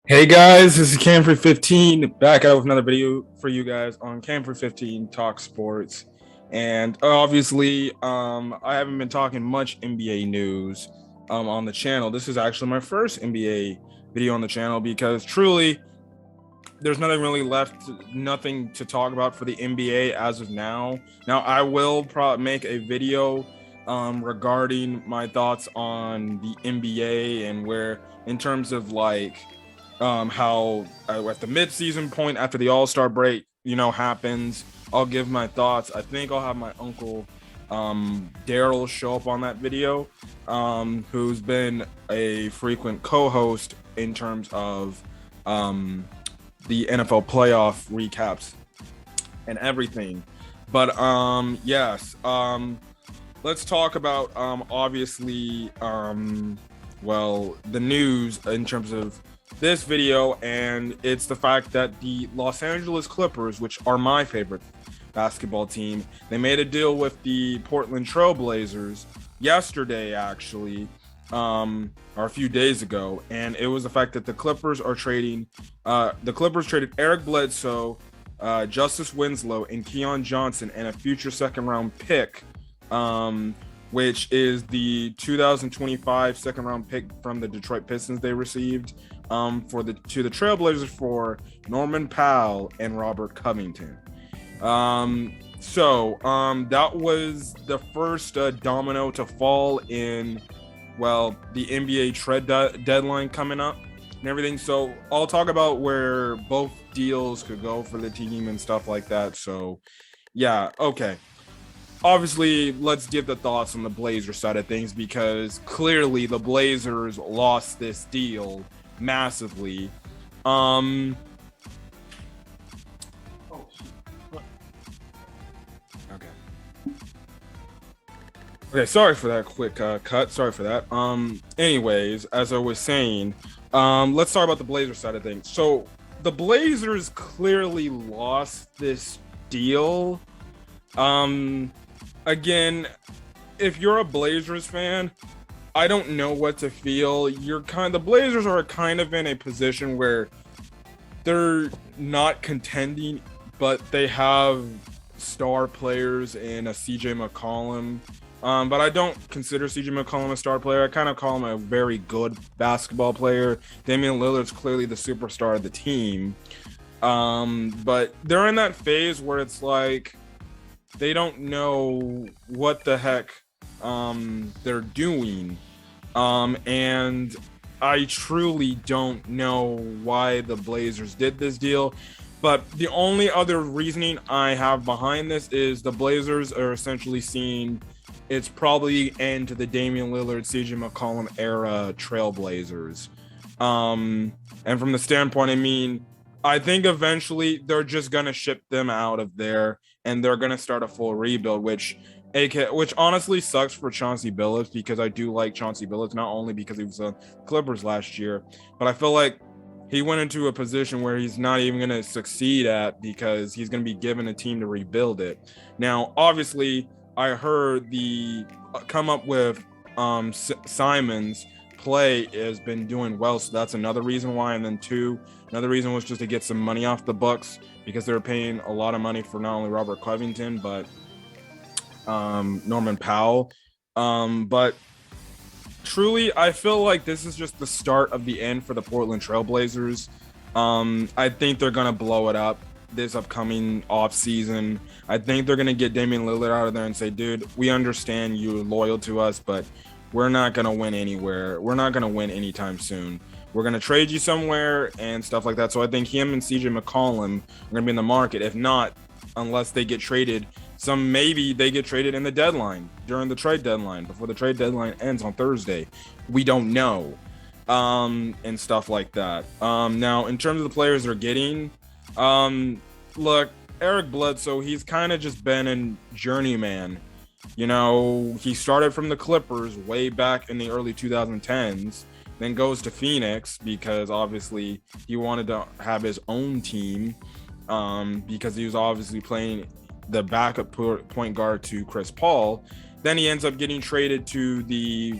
Hey guys, this is Cam for 15 back out with another video for you guys on Cam for 15 Talk Sports. And obviously, I haven't been talking much NBA news on the channel. This is actually my first NBA video on the channel because truly there's nothing really left, nothing to talk about for the NBA as of now. Now, I will probably make a video regarding my thoughts on the NBA and where, in terms of like, how at the mid-season point after the All-Star break, happens, I'll give my thoughts. I think I'll have my uncle Daryl show up on that video, who's been a frequent co-host in terms of the NFL playoff recaps and everything. But yes, let's talk about obviously the news in terms of this video, and it's the fact that the Los Angeles Clippers, which are my favorite basketball team, they made a deal with the Portland Trail Blazers yesterday, actually, or a few days ago, and it was the fact that the Clippers traded Eric Bledsoe, Justice Winslow, and Keon Johnson, and a future second-round pick, which is the 2025 second-round pick from the Detroit Pistons they received, to the Trailblazers for Norman Powell and Robert Covington. That was the first domino to fall in, the NBA trade deadline coming up and everything. So I'll talk about where both deals could go for the team and stuff like that. So yeah, okay. Obviously, let's give the thoughts on the Blazers side of things, because clearly the Blazers lost this deal massively. Okay. Okay, sorry for that quick cut. Sorry for that. Anyways, as I was saying, let's talk about the Blazers side of things. So the Blazers clearly lost this deal. Again, if you're a Blazers fan, I don't know what to feel. The Blazers are kind of in a position where they're not contending, but they have star players in a CJ McCollum. But I don't consider CJ McCollum a star player. I kind of call him a very good basketball player. Damian Lillard's clearly the superstar of the team. But they're in that phase where it's like they don't know what the heck they're doing. And I truly don't know why the Blazers did this deal. But the only other reasoning I have behind this is the Blazers are essentially seeing it's probably end to the Damian Lillard, CJ McCollum era Trailblazers. And from the standpoint, I think eventually they're just going to ship them out of there and they're going to start a full rebuild, which honestly sucks for Chauncey Billups, because I do like Chauncey Billups, not only because he was on Clippers last year, but I feel like he went into a position where he's not even going to succeed at, because he's going to be given a team to rebuild it. Now, obviously, I heard the come up with Simon's play has been doing well, so that's another reason why. And then another reason was just to get some money off the Bucks, because they're paying a lot of money for not only Robert Covington but Norman Powell. But truly, I feel like this is just the start of the end for the Portland Trailblazers. I think they're gonna blow it up this upcoming off season. I think they're gonna get Damian Lillard out of there and say, dude, we understand you're loyal to us, but we're not gonna win anywhere. We're not gonna win anytime soon. We're gonna trade you somewhere and stuff like that. So I think him and CJ McCollum are gonna be in the market. If not, unless they get traded, maybe they get traded in the deadline, during the trade deadline, before the trade deadline ends on Thursday. We don't know. And stuff like that. Now, in terms of the players they're getting, look, Eric Bledsoe, he's kind of just been a journeyman. He started from the Clippers way back in the early 2010s, then goes to Phoenix because obviously he wanted to have his own team, because he was obviously playing the backup point guard to Chris Paul. Then he ends up getting traded to the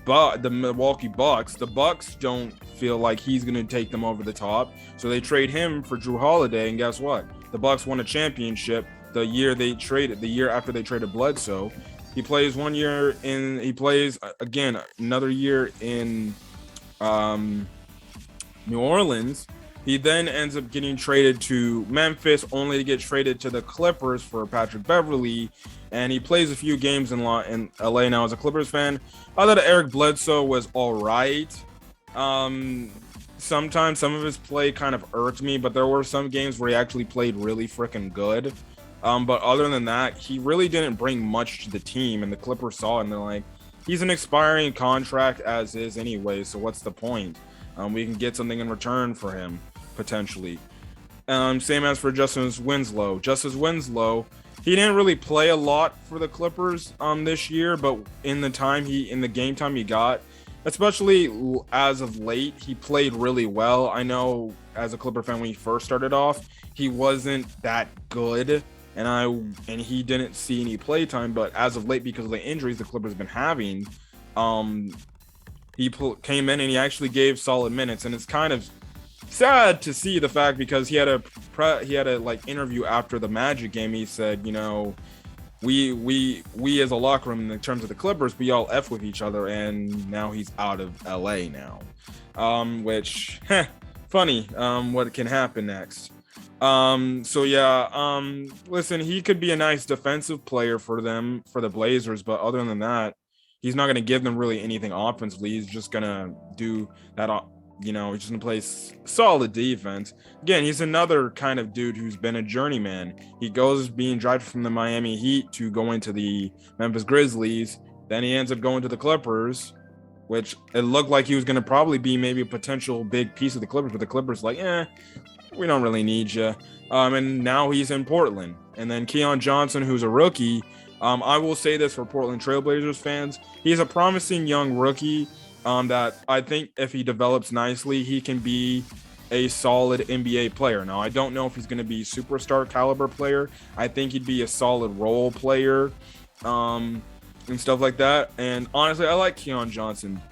the Milwaukee Bucks. The Bucks don't feel like he's going to take them over the top, so they trade him for Drew Holiday. And guess what? The Bucks won a championship the year after they traded Bledsoe. He plays 1 year in. He plays again another year in New Orleans. He then ends up getting traded to Memphis, only to get traded to the Clippers for Patrick Beverley. And he plays a few games in LA now as a Clippers fan. I thought Eric Bledsoe was all right. Sometimes some of his play kind of irked me, but there were some games where he actually played really freaking good. But other than that, he really didn't bring much to the team, and the Clippers saw it, and they're like, he's an expiring contract as is anyway, so what's the point? We can get something in return for him, potentially. Same as for Justice Winslow. He didn't really play a lot for the Clippers this year, but in the game time he got, especially as of late, he played really well. I know as a Clipper fan, when he first started off, he wasn't that good, and he didn't see any play time. But as of late, because of the injuries the Clippers have been having, he came in and he actually gave solid minutes, and it's kind of sad to see the fact, because he had a like interview after the Magic game. He said, you know, we as a locker room in terms of the Clippers, we all F with each other, and now he's out of LA now. Which funny, what can happen next. Listen, he could be a nice defensive player for the Blazers, but other than that, he's not going to give them really anything offensively. He's just going to do that. He's just going to play solid defense. Again, he's another kind of dude who's been a journeyman. He goes being drafted from the Miami Heat to go into the Memphis Grizzlies. Then he ends up going to the Clippers, which it looked like he was going to probably be maybe a potential big piece of the Clippers, but the Clippers like, we don't really need you. And now he's in Portland. And then Keon Johnson, who's a rookie. I will say this for Portland Trailblazers fans. He's a promising young rookie that I think if he develops nicely, he can be a solid NBA player. Now, I don't know if he's going to be a superstar caliber player. I think he'd be a solid role player and stuff like that. And honestly, I like Keon Johnson.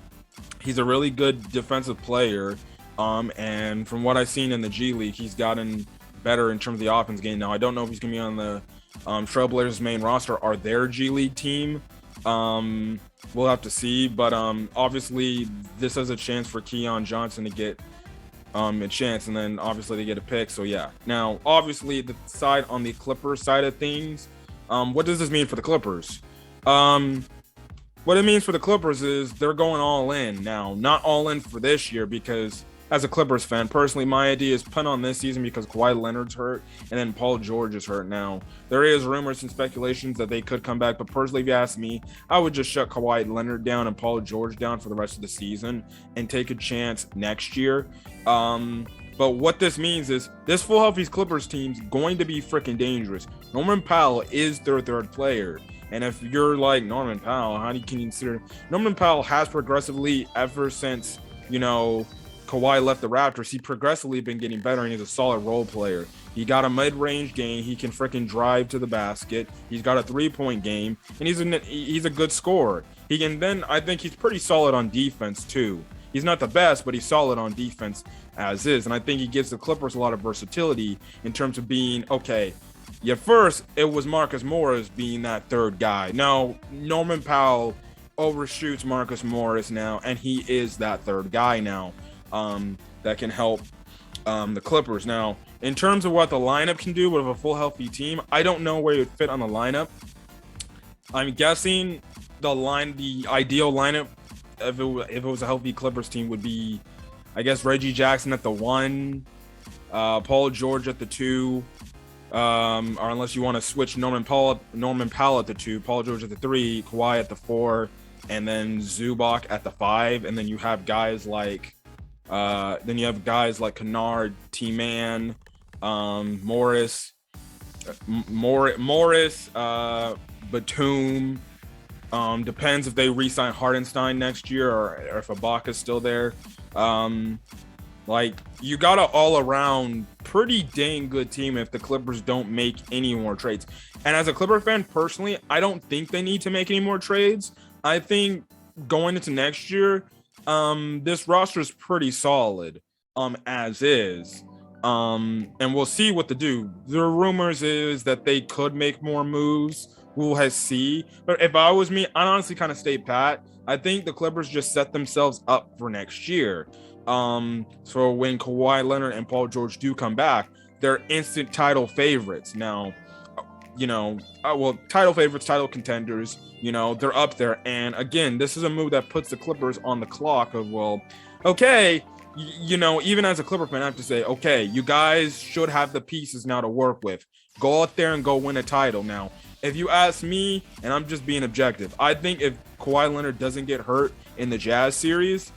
He's a really good defensive player. And from what I've seen in the G League, he's gotten better in terms of the offense game. Now, I don't know if he's going to be on the Trailblazers main roster or their G League team. We'll have to see, but obviously this is a chance for Keon Johnson to get a chance, and then obviously they get a pick. So yeah. Now, obviously the side on the Clippers side of things, what does this mean for the Clippers? What it means for the Clippers is they're going all in now. Not all in for this year, because as a Clippers fan, personally, my idea is punt on this season because Kawhi Leonard's hurt and then Paul George is hurt now. There is rumors and speculations that they could come back, but personally, if you ask me, I would just shut Kawhi Leonard down and Paul George down for the rest of the season and take a chance next year. But what this means is this full healthy Clippers team's going to be freaking dangerous. Norman Powell is their third player. And if you're like Norman Powell, can you consider Norman Powell has progressively ever since, Kawhi left the Raptors, he progressively been getting better, and he's a solid role player. He got a mid-range game. He can freaking drive to the basket. He's got a three-point game, and he's a good scorer. I think he's pretty solid on defense too. He's not the best, but he's solid on defense as is. And I think he gives the Clippers a lot of versatility in terms of being, okay, first it was Marcus Morris being that third guy. No, Norman Powell overshoots Marcus Morris now, and he is that third guy now. That can help the Clippers. Now, in terms of what the lineup can do with a full healthy team, I don't know where it would fit on the lineup. I'm guessing the ideal lineup, if it was a healthy Clippers team, would be, I guess, Reggie Jackson at the 1, Paul George at the 2, or unless you want to switch Norman Powell at the 2, Paul George at the 3, Kawhi at the 4, and then Zubac at the 5, and then you have guys like Kennard, T-Man, Morris, Batum. Depends if they re-sign Hardenstein next year or if Ibaka's still there. You got an all-around pretty dang good team if the Clippers don't make any more trades. And as a Clipper fan, personally, I don't think they need to make any more trades. I think going into next year, this roster is pretty solid, as is. And we'll see what to do. The rumors is that they could make more moves. We'll see. But if I was me, I'd honestly kind of stay pat. I think the Clippers just set themselves up for next year. So when Kawhi Leonard and Paul George do come back, they're instant title favorites. Now, title favorites, title contenders, they're up there. And again, this is a move that puts the Clippers on the clock of, okay, even as a Clipper fan, I have to say, okay, you guys should have the pieces now to work with. Go out there and go win a title. Now, if you ask me, and I'm just being objective, I think if Kawhi Leonard doesn't get hurt in the Jazz series,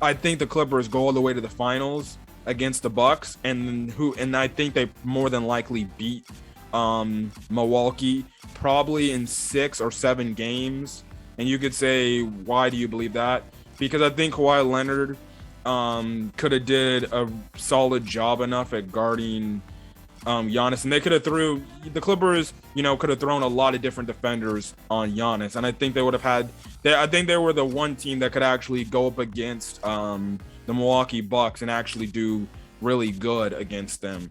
I think the Clippers go all the way to the finals against the Bucks, and I think they more than likely beat Milwaukee probably in 6 or 7 games. And you could say, why do you believe that? Because I think Kawhi Leonard could have did a solid job enough at guarding Giannis, and they could have the Clippers, could have thrown a lot of different defenders on Giannis, and I think they would have I think they were the one team that could actually go up against the Milwaukee Bucks and actually do really good against them.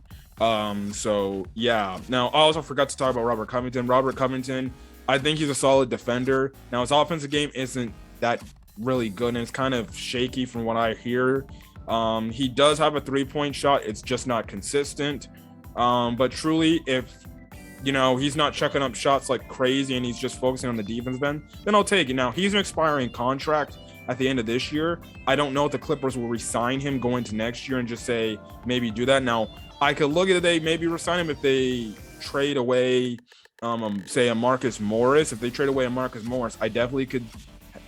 So yeah. Now I also forgot to talk about Robert Covington. Robert Covington, I think he's a solid defender. Now his offensive game isn't that really good, and it's kind of shaky from what I hear. He does have a 3-point shot. It's just not consistent. But truly, if he's not checking up shots like crazy and he's just focusing on the defense, then I'll take it. Now he's an expiring contract at the end of this year. I don't know if the Clippers will re-sign him going to next year and just say maybe do that. Now I could look at it, they maybe re-sign him if they trade away say a Marcus Morris. If they trade away a Marcus Morris, I definitely could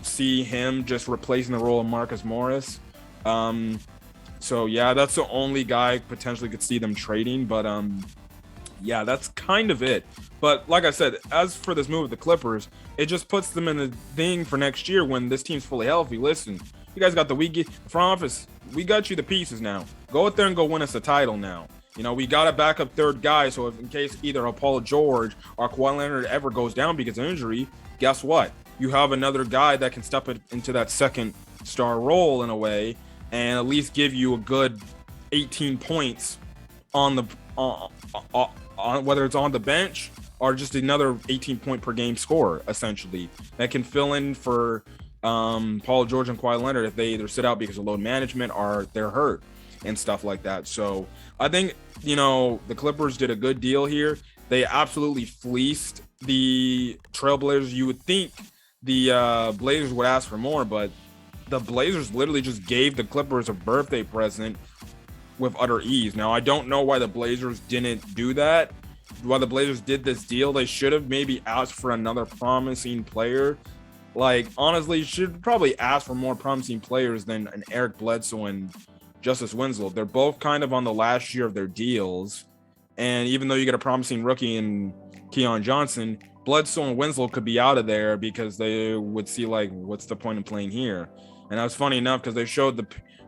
see him just replacing the role of Marcus Morris. So yeah, that's the only guy potentially could see them trading, but yeah, that's kind of it. But like I said, as for this move with the Clippers, it just puts them in the thing for next year when this team's fully healthy. Listen, you guys got the front office, we got you the pieces now. Go out there and go win us a title now. We got a backup third guy, so if in case either a Paul George or Kawhi Leonard ever goes down because of injury, guess what? You have another guy that can step into that second star role in a way and at least give you a good 18 points on the on whether it's on the bench or just another 18 point per game scorer, essentially, that can fill in for Paul George and Kawhi Leonard if they either sit out because of load management or they're hurt and stuff like that. So I think the Clippers did a good deal here. They absolutely fleeced the Trailblazers. You would think the Blazers would ask for more, but the Blazers literally just gave the Clippers a birthday present with utter ease. Now, I don't know why the Blazers didn't do that. Why the Blazers did this deal. They should have maybe asked for another promising player. Like, honestly, should probably ask for more promising players than an Eric Bledsoe and Justice Winslow. They're both kind of on the last year of their deals. And even though you get a promising rookie in Keon Johnson, Bledsoe and Winslow could be out of there because they would see, like, what's the point of playing here? And that was funny enough because they showed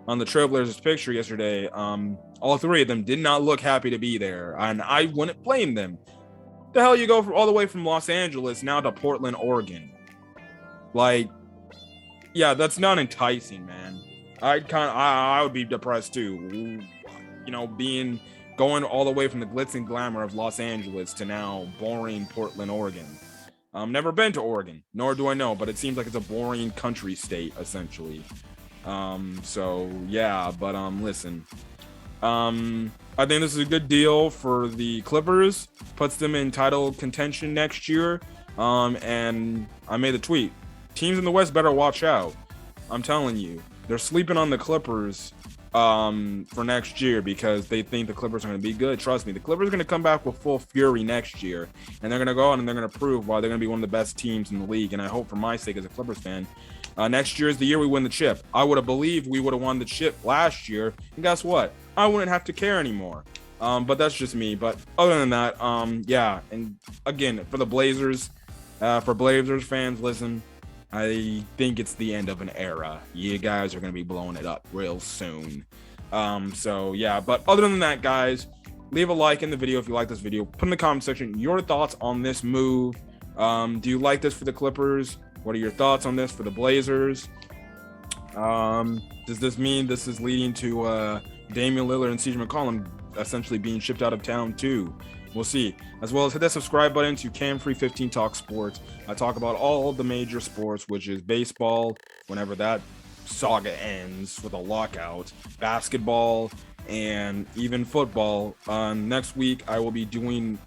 on the Trailblazers picture yesterday, all three of them did not look happy to be there. And I wouldn't blame them. The hell you go all the way from Los Angeles now to Portland, Oregon? Like, yeah, that's not enticing, man. I would be depressed too. Going all the way from the glitz and glamour of Los Angeles to now boring Portland, Oregon. Never been to Oregon, nor do I know, but it seems like it's a boring country state, essentially. So yeah, but listen. I think this is a good deal for the Clippers. Puts them in title contention next year. And I made a tweet. Teams in the West better watch out. I'm telling you, they're sleeping on the Clippers for next year because they think the Clippers are going to be good. Trust me, the Clippers are going to come back with full fury next year, and they're going to go out and they're going to prove why they're going to be one of the best teams in the league. And I hope, for my sake as a Clippers fan, next year is the year we win the chip. I would have believed we would have won the chip last year, and guess what? I wouldn't have to care anymore. But that's just me. But other than that, yeah. And again, for the Blazers, for Blazers fans, listen, I think it's the end of an era. You guys are going to be blowing it up real soon. So yeah, but other than that, guys, leave a like in the video if you like this video. Put in the comment section your thoughts on this move. Do you like this for the Clippers? What are your thoughts on this for the Blazers? Does this mean this is leading to Damian Lillard and CJ McCollum essentially being shipped out of town too? We'll see. As well as hit that subscribe button to Cam Free 15 Talk Sports. I talk about all the major sports, which is baseball, whenever that saga ends with a lockout, basketball, and even football. Next week, I will be doing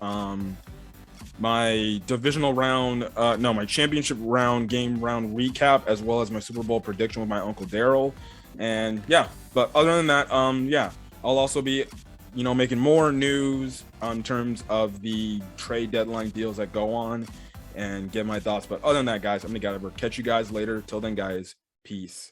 my divisional round, my championship round, game round recap, as well as my Super Bowl prediction with my Uncle Daryl. And yeah, but other than that, I'll also be making more news in terms of the trade deadline deals that go on and give my thoughts. But other than that, guys, I'm gonna catch you guys later. Till then, guys, peace.